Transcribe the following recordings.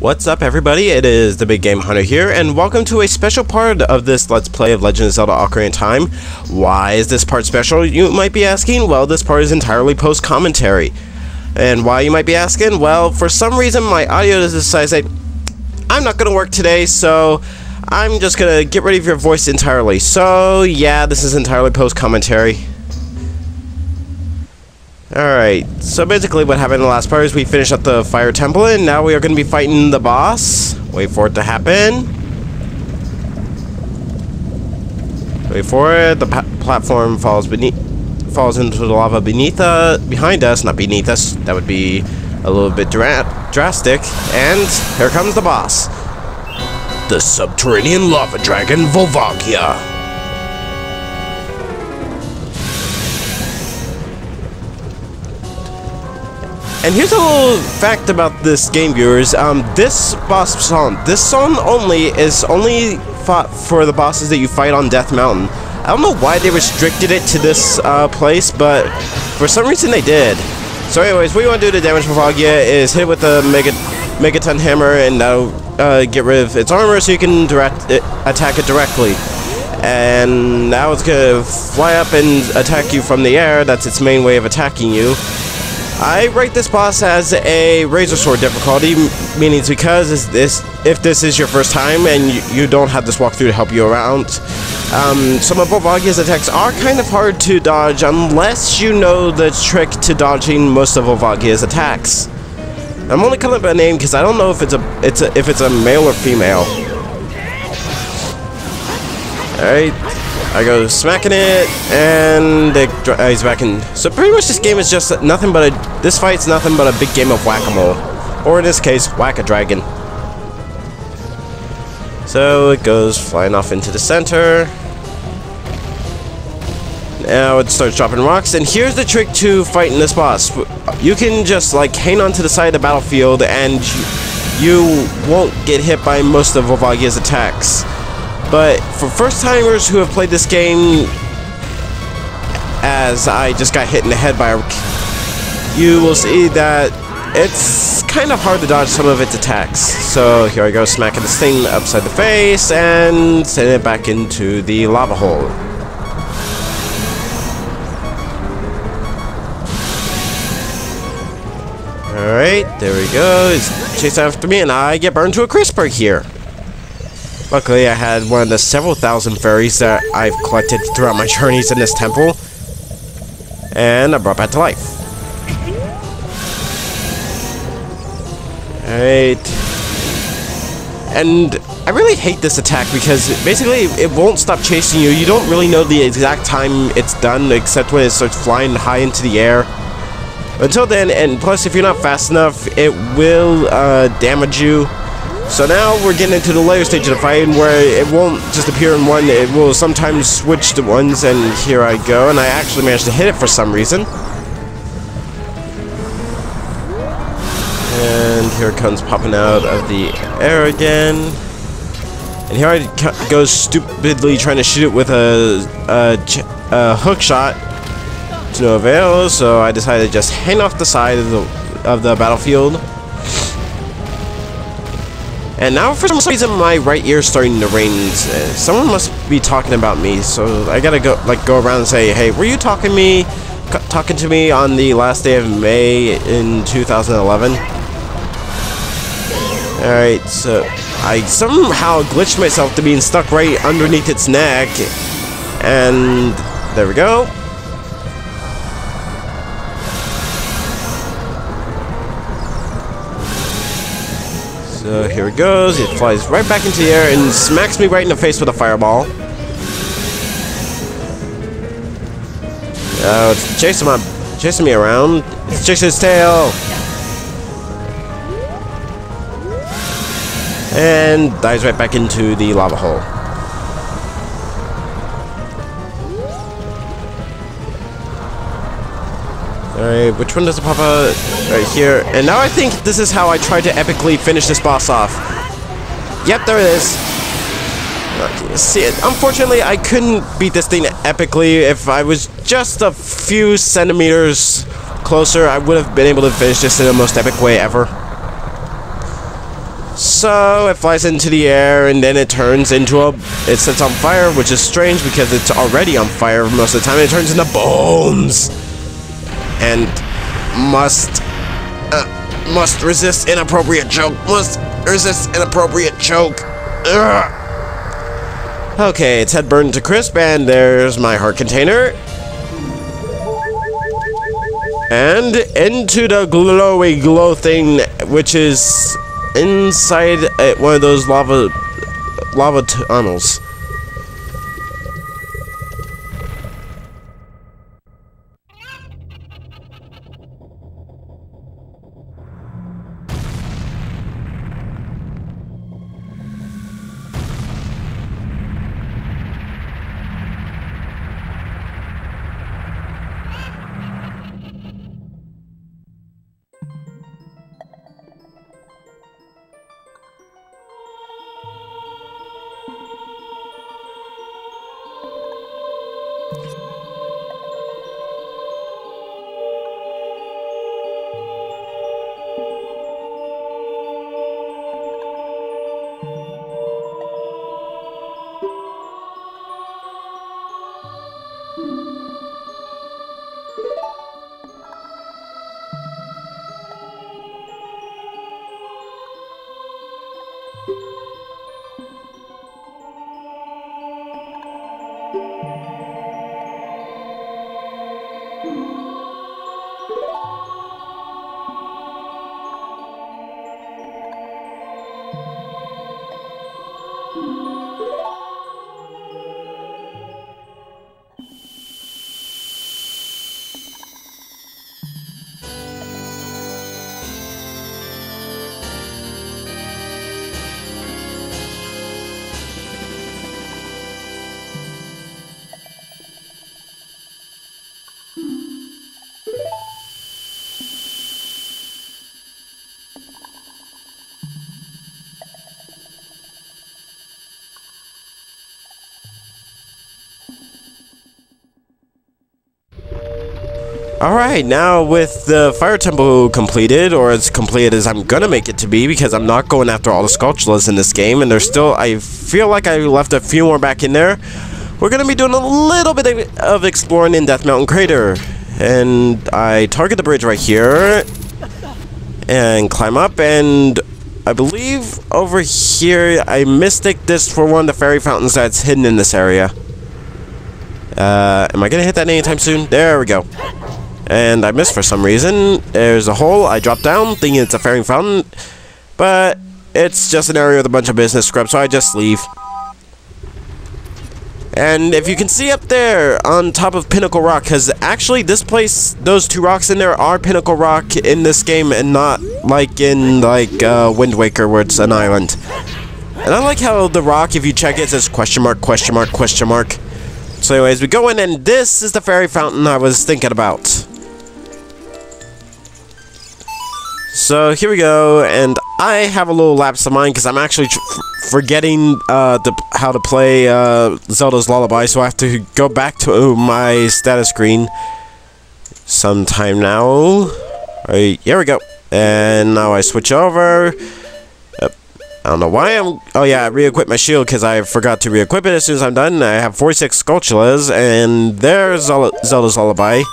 What's up everybody, it is the Big Game Hunter here, and welcome to a special part of this Let's Play of Legend of Zelda Ocarina of Time. Why is this part special, you might be asking? Well, this part is entirely post-commentary. And why, you might be asking? Well, for some reason my audio decides that I'm not going to work today, so I'm just going to get rid of your voice entirely. So, yeah, this is entirely post-commentary. Alright, so basically what happened in the last part is we finished up the Fire Temple, and now we are going to be fighting the boss. Wait for it to happen. Wait for it. The platform falls into the lava behind us, not beneath us. That would be a little bit drastic. And here comes the boss. The subterranean lava dragon Volvagia. And here's a little fact about this game, viewers. This song only fought for the bosses that you fight on Death Mountain. I don't know why they restricted it to this place, but for some reason they did. So anyways, what you want to do to damage Volvagia is hit it with a Megaton Hammer, and that'll get rid of its armor so you can attack it directly. And now it's going to fly up and attack you from the air. That's its main way of attacking you. I rate this boss as a Razor Sword difficulty, meaning it's because if this is your first time and you don't have this walkthrough to help you around, some of Volvagia's attacks are kind of hard to dodge unless you know the trick to dodging most of Volvagia's attacks. I'm only calling it by name because I don't know if it's a male or female. Alright. I go smacking it, and he's back in. So pretty much this game is just nothing but this fight's nothing but a big game of whack-a-mole. Or in this case, whack-a-dragon. So it goes flying off into the center. Now it starts dropping rocks, and here's the trick to fighting this boss. You can just like hang on to the side of the battlefield, and you won't get hit by most of Volvagia's attacks. But for first-timers who have played this game, as I just got hit in the head by a... you will see that it's kind of hard to dodge some of its attacks. So here I go, smacking this thing upside the face and sending it back into the lava hole. Alright, there we go. He's chasing after me, and I get burned to a crisp right here. Luckily, I had one of the several thousand fairies that I've collected throughout my journeys in this temple, and I brought back to life. Alright. And I really hate this attack because basically it won't stop chasing you. You don't really know the exact time it's done except when it starts flying high into the air. Until then, and plus if you're not fast enough, it will damage you. So now we're getting into the later stage of the fight where it won't just appear in one, it will sometimes switch to ones, and here I go, and I actually managed to hit it for some reason. And here it comes popping out of the air again. And here I go stupidly trying to shoot it with a hook shot to no avail, so I decided to just hang off the side of the battlefield. And now for some reason my right ear is starting to ring. Someone must be talking about me, so I gotta go around and say, hey, were you talking to me on the last day of May in 2011? Alright, so I somehow glitched myself to being stuck right underneath its neck, and there we go. So here it goes, it flies right back into the air and smacks me right in the face with a fireball. It's chasing me around. It's chasing its tail. And dives right back into the lava hole. Alright, which one does it pop out? Right here. And now I think this is how I tried to epically finish this boss off. Yep, there it is. See, unfortunately, I couldn't beat this thing epically. If I was just a few centimeters closer, I would have been able to finish this in the most epic way ever. So it flies into the air, and then it turns into it sets on fire, which is strange because it's already on fire most of the time. It turns into bones, and must resist inappropriate choke. Must resist inappropriate choke. Ugh. Okay, its head burned to crisp, and there's my heart container. And into the glowy glow thing, which is inside one of those lava tunnels. Alright, now with the Fire Temple completed, or as completed as I'm gonna make it to be, because I'm not going after all the Skulltulas in this game, and there's still, I feel like I left a few more back in there. We're gonna be doing a little bit of exploring in Death Mountain Crater. And I target the bridge right here, and climb up, and I believe over here, I mistake this for one of the fairy fountains that's hidden in this area. Am I gonna hit that anytime soon? There we go. And I missed for some reason. There's a hole. I drop down thinking it's a fairy fountain, but it's just an area with a bunch of business scrubs, so I just leave. And if you can see up there on top of Pinnacle Rock, because actually this place, those two rocks in there are Pinnacle Rock in this game, and not like in Wind Waker where it's an island. And I like how the rock, if you check it, says question mark, question mark, question mark. So anyways, we go in, and this is the fairy fountain I was thinking about. So here we go, and I have a little lapse of mind because I'm actually forgetting how to play Zelda's Lullaby, so I have to go back to my status screen sometime now. Alright, here we go. And now I switch over. I don't know why I'm... Oh yeah, I re-equip my shield because I forgot to re-equip it as soon as I'm done. I have 46 Skulltulas, and there's Zelda's Lullaby.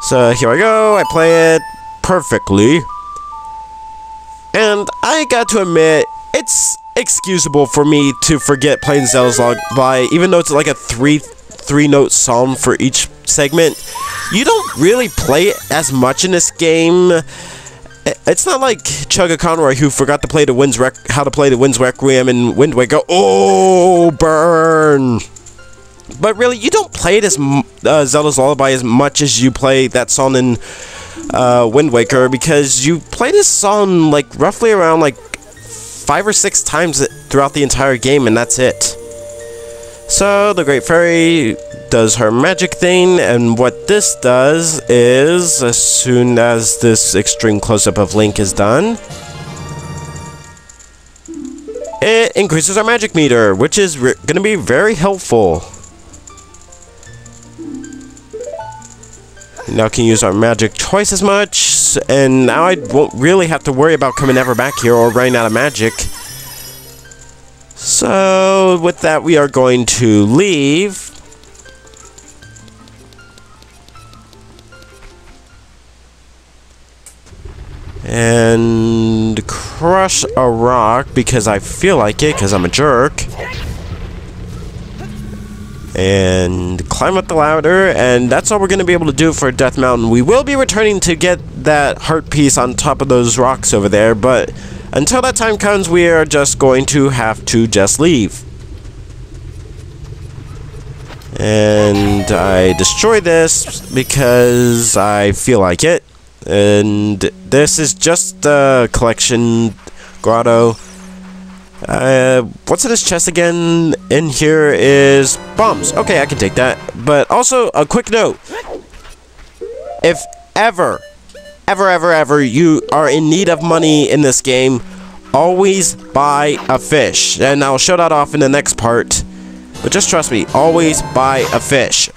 So here I go, I play it perfectly. And I got to admit, it's excusable for me to forget playing Zelda's Lullaby, even though it's like a three-note song for each segment. You don't really play it as much in this game. It's not like Chugga Conroy, who forgot to play how to play the Wind's Requiem in Wind Waker. Oh, burn! But really, you don't play it as Zelda's Lullaby as much as you play that song in Wind Waker, because you play this song like roughly around like 5 or 6 times throughout the entire game, and that's it. So the Great Fairy does her magic thing, and what this does is, as soon as this extreme close-up of Link is done, it increases our magic meter, which is going to be very helpful. Now can use our magic twice as much, and now I won't really have to worry about coming ever back here or running out of magic. So, with that, we are going to leave. And crush a rock because I feel like it, because I'm a jerk. And climb up the ladder, and that's all we're going to be able to do for Death Mountain. We will be returning to get that heart piece on top of those rocks over there, but until that time comes, we are just going to have to just leave. And I destroy this because I feel like it. And this is just a collection grotto. What's in this chest again? In here is bombs. Okay, I can take that. But also, a quick note. If ever you are in need of money in this game, always buy a fish. And I'll show that off in the next part. But just trust me, always buy a fish.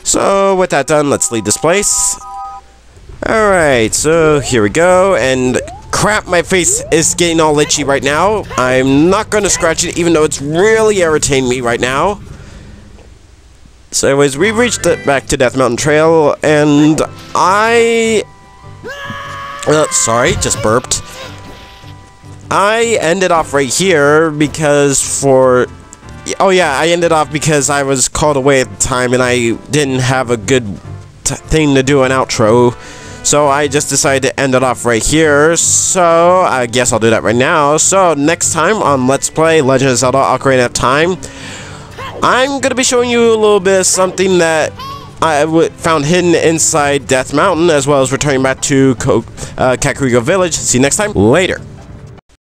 So, with that done, let's leave this place. Alright, so here we go, and crap, my face is getting all itchy right now. I'm not going to scratch it, even though it's really irritating me right now. So anyways, we reached back to Death Mountain Trail, and sorry, just burped. I ended off right here because I ended off because I was called away at the time, and I didn't have a good thing to do an outro. So I just decided to end it off right here, so I guess I'll do that right now. So next time on Let's Play Legend of Zelda Ocarina of Time, I'm going to be showing you a little bit of something that I found hidden inside Death Mountain, as well as returning back to Kakariko Village. See you next time. Later.